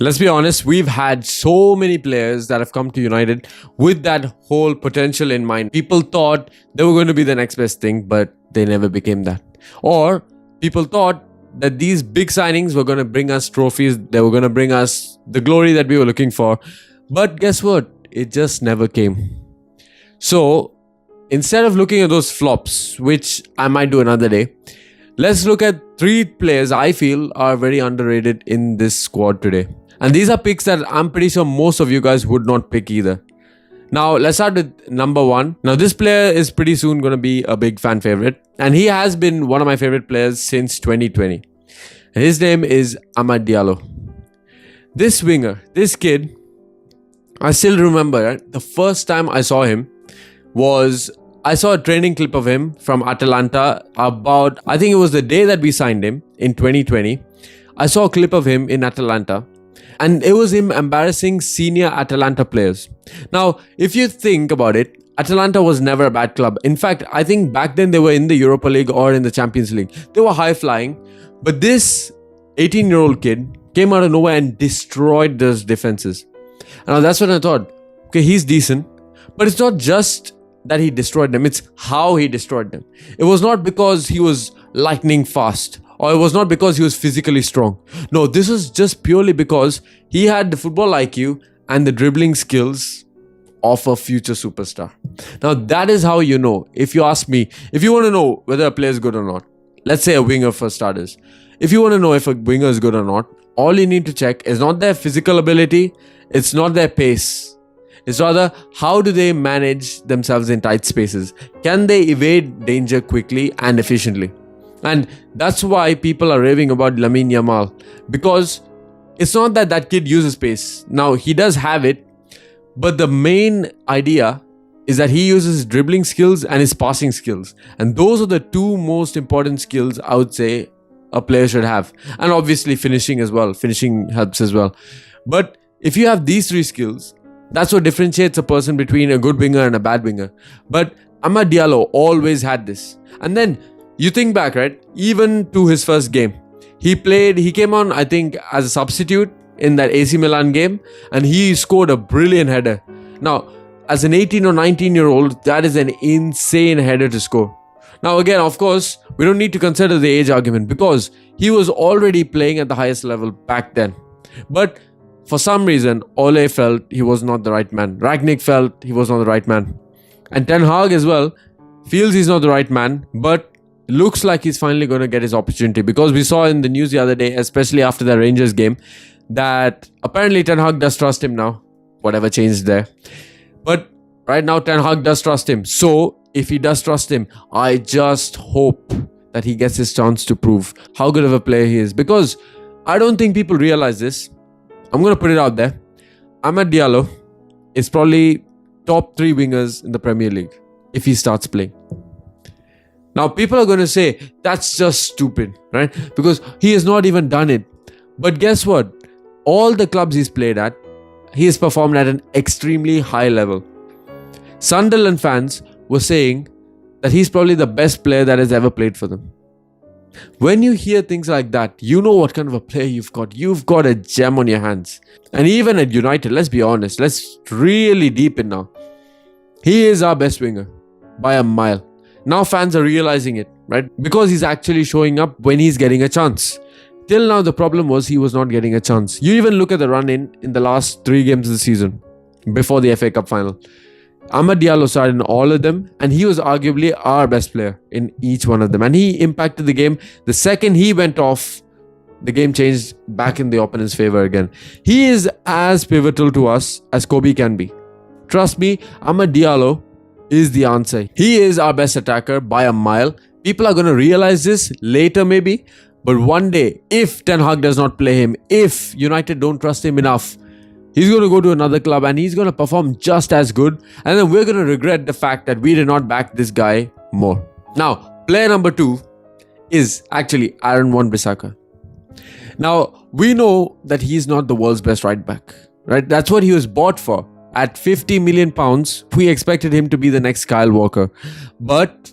Let's be honest, we've had so many players that have come to United with that whole potential in mind. People thought they were going to be the next best thing, but they never became that. Or people thought that these big signings were going to bring us trophies, they were going to bring us the glory that we were looking for. But guess what? It just never came. So instead of looking at those flops, which I might do another day, let's look at 3 players I feel are very underrated in this squad today. And these are picks that I'm pretty sure most of you guys would not pick either. Now, let's start with number 1. Now, this player is pretty soon going to be a big fan favorite. And he has been one of my favorite players since 2020. And his name is Amad Diallo. This winger, this kid, I still remember the first time I saw him was I saw a training clip of him from Atalanta about, I think it was the day that we signed him in 2020. I saw a clip of him in Atalanta. And it was him embarrassing senior Atalanta players. Now, if you think about it, Atalanta was never a bad club. In fact, I think back then they were in the Europa League or in the Champions League. They were high flying. But this 18-year-old kid came out of nowhere and destroyed those defenses. Now, that's what I thought. Okay, he's decent. But it's not just that he destroyed them. It's how he destroyed them. It was not because he was lightning fast. Or it was not because he was physically strong. No, this was just purely because he had the football IQ and the dribbling skills of a future superstar. Now, that is how you know. If you ask me, if you want to know whether a player is good or not, let's say a winger for starters. If you want to know if a winger is good or not, all you need to check is not their physical ability, it's not their pace. It's rather, how do they manage themselves in tight spaces? Can they evade danger quickly and efficiently? And that's why people are raving about Lamine Yamal. Because it's not that that kid uses pace. Now, he does have it. But the main idea is that he uses his dribbling skills and his passing skills. And those are the 2 most important skills I would say a player should have. And obviously finishing as well. Finishing helps as well. But if you have these 3 skills, that's what differentiates a person between a good winger and a bad winger. But Amad Diallo always had this. And then you think back, right? Even to his first game. He came on, I think, as a substitute in that AC Milan game. And he scored a brilliant header. Now, as an 18 or 19-year-old, that is an insane header to score. Now, again, of course, we don't need to consider the age argument because he was already playing at the highest level back then. But for some reason, Ole felt he was not the right man. Rangnick felt he was not the right man. And Ten Hag as well feels he's not the right man, but looks like he's finally going to get his opportunity because we saw in the news the other day, especially after the Rangers game, that apparently Ten Hag does trust him now. Whatever changed there. But right now, Ten Hag does trust him. So, if he does trust him, I just hope that he gets his chance to prove how good of a player he is. Because I don't think people realize this. I'm going to put it out there. Amad Diallo is probably top 3 wingers in the Premier League if he starts playing. Now, people are going to say, that's just stupid, right? Because he has not even done it. But guess what? All the clubs he's played at, he has performed at an extremely high level. Sunderland fans were saying that he's probably the best player that has ever played for them. When you hear things like that, you know what kind of a player you've got. You've got a gem on your hands. And even at United, let's be honest, let's really deep in now. He is our best winger by a mile. Now fans are realizing it, right? Because he's actually showing up when he's getting a chance. Till now, the problem was he was not getting a chance. You even look at the run-in the last 3 games of the season before the FA Cup final. Amad Diallo started in all of them and he was arguably our best player in each one of them. And he impacted the game. The second he went off, the game changed back in the opponent's favor again. He is as pivotal to us as Kobe can be. Trust me, Amad Diallo is the answer. He is our best attacker by a mile. People are going to realize this later maybe. But one day, if Ten Hag does not play him, if United don't trust him enough, he's going to go to another club and he's going to perform just as good. And then we're going to regret the fact that we did not back this guy more. Now, player number 2 is actually Aaron Wan-Bissaka. Now, we know that he's not the world's best right back, right? That's what he was bought for. At £50 million, we expected him to be the next Kyle Walker. But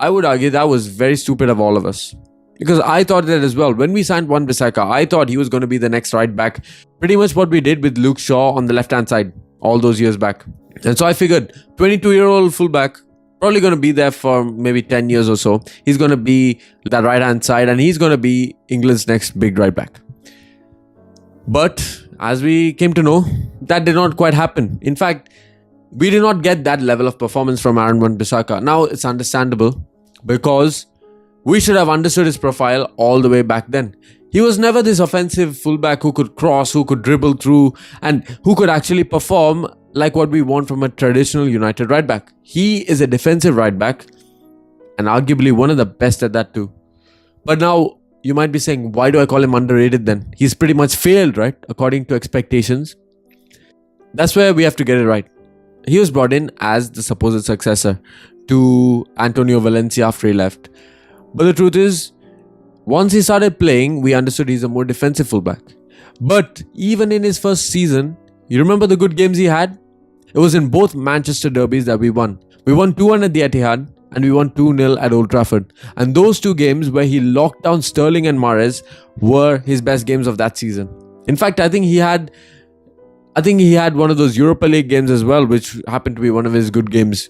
I would argue that was very stupid of all of us. Because I thought that as well. When we signed Wan-Bissaka, I thought he was going to be the next right back. Pretty much what we did with Luke Shaw on the left-hand side all those years back. And so I figured 22-year-old fullback, probably going to be there for maybe 10 years or so. He's going to be that right-hand side and he's going to be England's next big right back. But as we came to know, that did not quite happen. In fact, we did not get that level of performance from Aaron Wan-Bissaka. Now, it's understandable because we should have understood his profile all the way back then. He was never this offensive fullback who could cross, who could dribble through, and who could actually perform like what we want from a traditional United right back. He is a defensive right back and arguably one of the best at that too. But now, you might be saying, why do I call him underrated then? He's pretty much failed, right? According to expectations. That's where we have to get it right. He was brought in as the supposed successor to Antonio Valencia after he left. But the truth is, once he started playing, we understood he's a more defensive fullback. But even in his first season, you remember the good games he had? It was in both Manchester derbies that we won. We won 2-1 at the Etihad and we won 2-0 at Old Trafford. And those two games where he locked down Sterling and Mahrez were his best games of that season. In fact, I think he had one of those Europa League games as well, which happened to be one of his good games.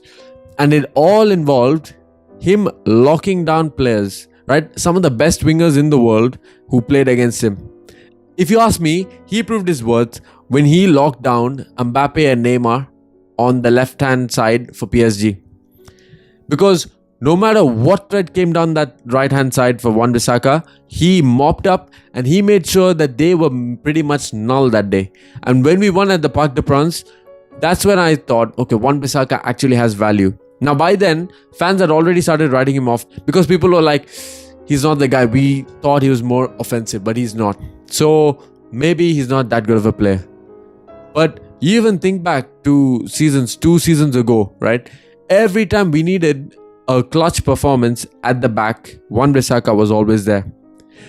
And it all involved him locking down players, right? Some of the best wingers in the world who played against him. If you ask me, he proved his worth when he locked down Mbappe and Neymar on the left-hand side for PSG. Because no matter what threat came down that right-hand side for Wan-Bissaka, he mopped up and he made sure that they were pretty much null that day. And when we won at the Parc des Princes, that's when I thought, okay, Wan-Bissaka actually has value. Now, by then, fans had already started writing him off because people were like, he's not the guy. We thought he was more offensive, but he's not. So maybe he's not that good of a player. But you even think back to 2 seasons ago, right? Every time we needed a clutch performance at the back, Wan-Bissaka was always there.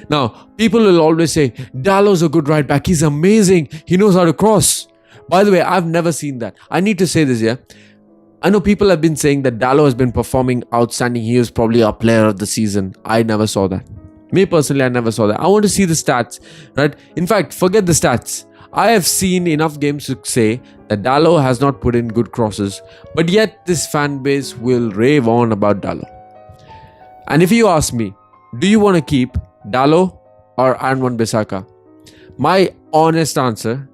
Now, people will always say, Dalot's a good right back. He's amazing. He knows how to cross. By the way, I've never seen that. I need to say this here. I know people have been saying that Dalot has been performing outstanding. He was probably our player of the season. I never saw that. Me personally, I never saw that. I want to see the stats, right? In fact, forget the stats. I have seen enough games to say that Dalot has not put in good crosses, but yet this fan base will rave on about Dalot. And if you ask me, do you want to keep Dalot or Aaron Wan-Bissaka? My honest answer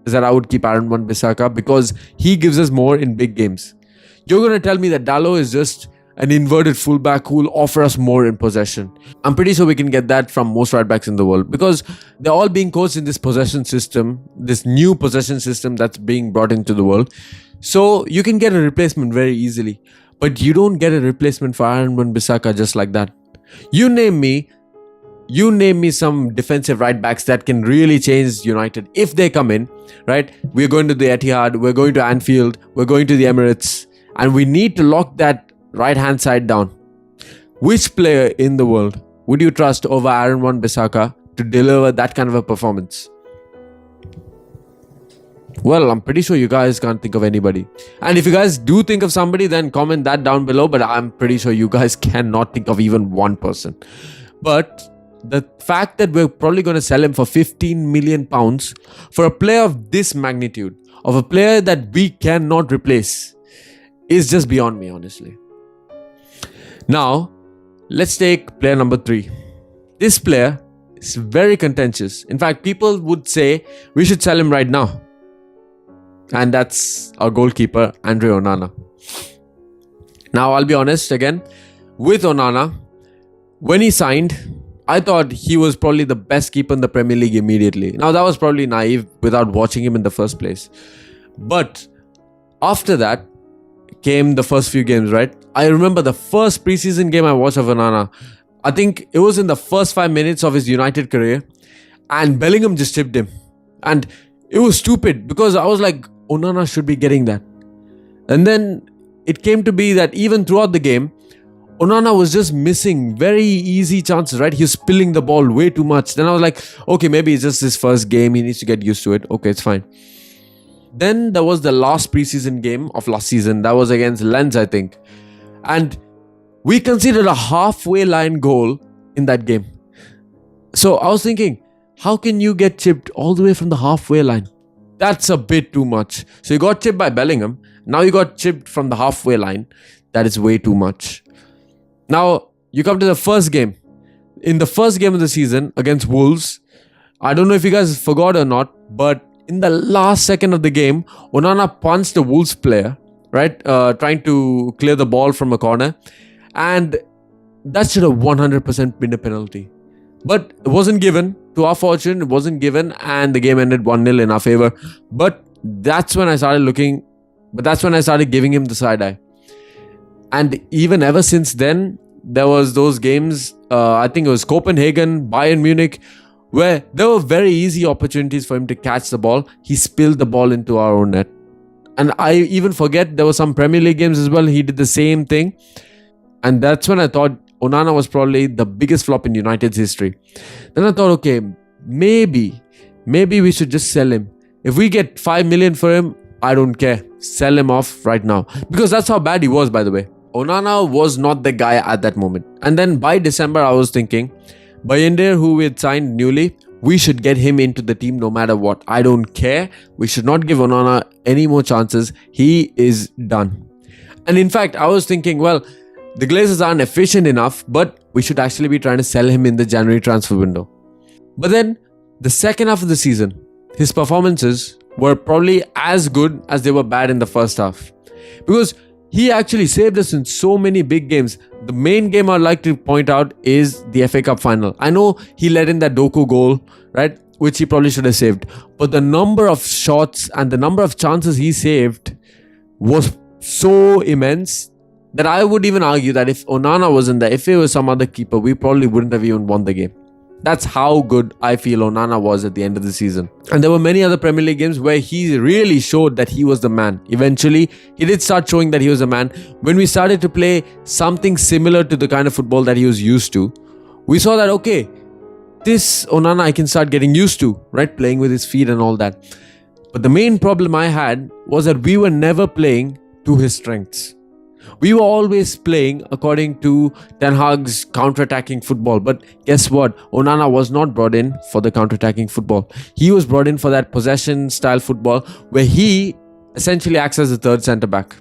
is that I would keep Aaron Wan-Bissaka because he gives us more in big games. You're going to tell me that Dalot is just an inverted fullback who will offer us more in possession. I'm pretty sure we can get that from most right backs in the world because they're all being coached in this possession system, this new possession system that's being brought into the world. So you can get a replacement very easily, but you don't get a replacement for Aaron Wan-Bissaka just like that. You name me some defensive right backs that can really change United if they come in, right? We're going to the Etihad, we're going to Anfield, we're going to the Emirates, and we need to lock that right-hand side down. Which player in the world would you trust over Aaron Wan-Bissaka to deliver that kind of a performance? Well, I'm pretty sure you guys can't think of anybody. And if you guys do think of somebody, then comment that down below. But I'm pretty sure you guys cannot think of even one person. But the fact that we're probably going to sell him for £15 million for a player of this magnitude, of a player that we cannot replace, is just beyond me, honestly. Now, let's take player number 3. This player is very contentious. In fact, people would say we should sell him right now. And that's our goalkeeper, Andre Onana. Now, I'll be honest again. With Onana, when he signed, I thought he was probably the best keeper in the Premier League immediately. Now, that was probably naive without watching him in the first place. But after that came the first few games, right? I remember the first preseason game I watched of Onana. I think it was in the first 5 minutes of his United career. And Bellingham just chipped him. And it was stupid because I was like, Onana should be getting that. And then it came to be that even throughout the game, Onana was just missing very easy chances, right? He was spilling the ball way too much. Then I was like, okay, maybe it's just his first game. He needs to get used to it. Okay, it's fine. Then there was the last preseason game of last season. That was against Lens, I think. And we considered a halfway line goal in that game. So I was thinking, how can you get chipped all the way from the halfway line? That's a bit too much. So you got chipped by Bellingham. Now you got chipped from the halfway line. That is way too much. Now you come to the first game. In the first game of the season against Wolves, I don't know if you guys forgot or not, but in the last second of the game, Onana punched the Wolves player, right? Trying to clear the ball from a corner. And that should have 100% been a penalty. But it wasn't given. To our fortune, it wasn't given, and the game ended 1-0 in our favor. But that's when I started giving him the side eye. And even ever since then, there was those games, I think it was Copenhagen, Bayern Munich, where there were very easy opportunities for him to catch the ball. He spilled the ball into our own net. And I even forget, there were some Premier League games as well. He did the same thing. And that's when I thought Onana was probably the biggest flop in United's history. Then I thought, okay, maybe we should just sell him. If we get 5 million for him, I don't care. Sell him off right now. Because that's how bad he was, by the way. Onana was not the guy at that moment. And then by December, I was thinking, Bayender, who we had signed newly, we should get him into the team no matter what. I don't care. We should not give Onana any more chances. He is done. And in fact, I was thinking, well, the Glazers aren't efficient enough, but we should actually be trying to sell him in the January transfer window. But then, the second half of the season, his performances were probably as good as they were bad in the first half. Because he actually saved us in so many big games. The main game I'd like to point out is the FA Cup final. I know he let in that Doku goal, right? Which he probably should have saved. But the number of shots and the number of chances he saved was so immense that I would even argue that if Onana wasn't there, if it was some other keeper, we probably wouldn't have even won the game. That's how good I feel Onana was at the end of the season. And there were many other Premier League games where he really showed that he was the man. Eventually, he did start showing that he was a man. When we started to play something similar to the kind of football that he was used to, we saw that, okay, this Onana I can start getting used to, right? Playing with his feet and all that. But the main problem I had was that we were never playing to his strengths. We were always playing according to Ten Hag's counter-attacking football. But guess what? Onana was not brought in for the counter-attacking football. He was brought in for that possession-style football where he essentially acts as a third centre-back.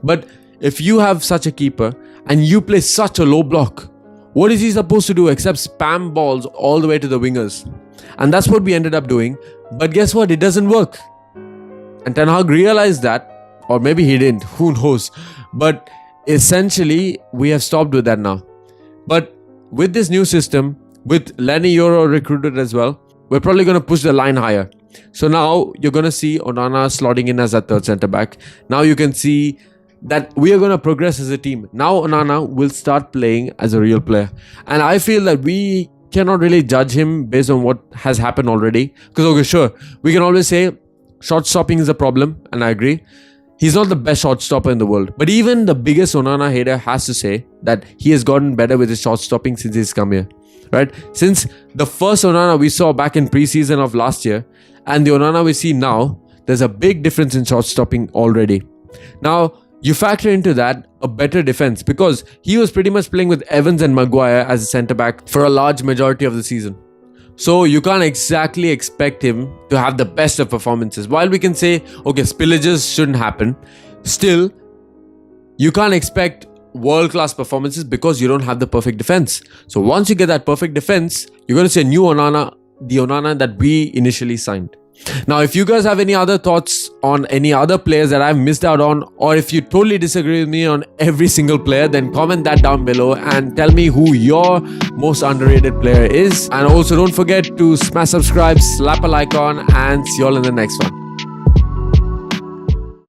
But if you have such a keeper and you play such a low block, what is he supposed to do except spam balls all the way to the wingers? And that's what we ended up doing. But guess what? It doesn't work. And Ten Hag realized that. Or maybe he didn't, who knows. But essentially, we have stopped with that now. But with this new system, with Lenny Euro recruited as well, we're probably going to push the line higher. So now you're going to see Onana slotting in as a third centre-back. Now you can see that we are going to progress as a team. Now Onana will start playing as a real player. And I feel that we cannot really judge him based on what has happened already. Because, okay, sure, we can always say shot stopping is a problem, and I agree. He's not the best shot stopper in the world. But even the biggest Onana hater has to say that he has gotten better with his shot stopping since he's come here. Right? Since the first Onana we saw back in pre-season of last year and the Onana we see now, there's a big difference in shot stopping already. Now, you factor into that a better defense because he was pretty much playing with Evans and Maguire as a centre-back for a large majority of the season. So you can't exactly expect him to have the best of performances. While we can say, okay, spillages shouldn't happen, still, you can't expect world-class performances because you don't have the perfect defense. So once you get that perfect defense, you're going to see a new Onana, the Onana that we initially signed. Now, if you guys have any other thoughts on any other players that I've missed out on, or if you totally disagree with me on every single player, then comment that down below and tell me who your most underrated player is. And also don't forget to smash subscribe, slap a like on, and see you all in the next one.